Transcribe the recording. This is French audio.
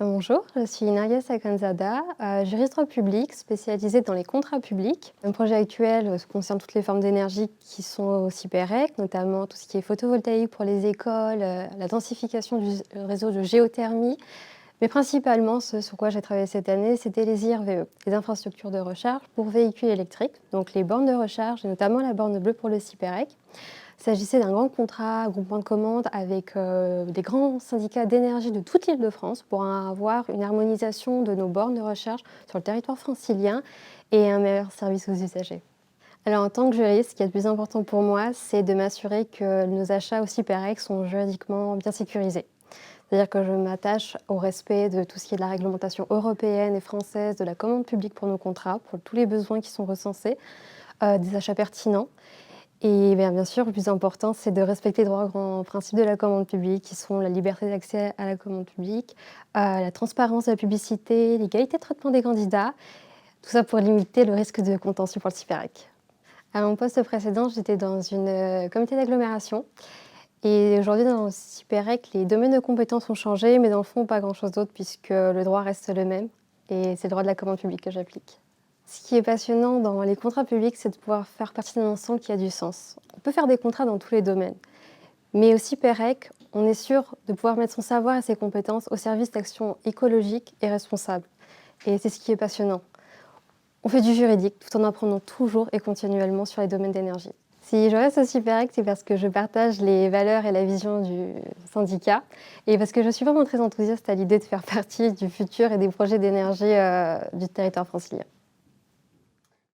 Bonjour, je suis Naria Sakanzada, juriste droit public spécialisée dans les contrats publics. Mon projet actuel concerne toutes les formes d'énergie qui sont au CIPEREC, notamment tout ce qui est photovoltaïque pour les écoles, la densification du réseau de géothermie. Mais principalement, ce sur quoi j'ai travaillé cette année, c'était les IRVE, les infrastructures de recharge pour véhicules électriques, donc les bornes de recharge, et notamment la borne bleue pour le CIPEREC. Il s'agissait d'un grand contrat, groupement de commandes avec des grands syndicats d'énergie de toute l'Île-de-France pour avoir une harmonisation de nos bornes de recharge sur le territoire francilien et un meilleur service aux usagers. Alors en tant que juriste, ce qui est le plus important pour moi, c'est de m'assurer que nos achats au CIPEREC sont juridiquement bien sécurisés. C'est-à-dire que je m'attache au respect de tout ce qui est de la réglementation européenne et française, de la commande publique pour nos contrats, pour tous les besoins qui sont recensés, des achats pertinents. Et bien sûr, le plus important, c'est de respecter les droits grands principes de la commande publique, qui sont la liberté d'accès à la commande publique, la transparence de la publicité, l'égalité de traitement des candidats, tout ça pour limiter le risque de contentieux pour le CIPEREC. À mon poste précédent, j'étais dans une comité d'agglomération et aujourd'hui dans le CIPEREC, les domaines de compétences ont changé, mais dans le fond, pas grand-chose d'autre puisque le droit reste le même et c'est le droit de la commande publique que j'applique. Ce qui est passionnant dans les contrats publics, c'est de pouvoir faire partie d'un ensemble qui a du sens. On peut faire des contrats dans tous les domaines, mais aussi PEREC, on est sûr de pouvoir mettre son savoir et ses compétences au service d'actions écologiques et responsables. Et c'est ce qui est passionnant. On fait du juridique tout en apprenant toujours et continuellement sur les domaines d'énergie. Si je reste aussi PEREC, c'est parce que je partage les valeurs et la vision du syndicat et parce que je suis vraiment très enthousiaste à l'idée de faire partie du futur et des projets d'énergie du territoire francilien.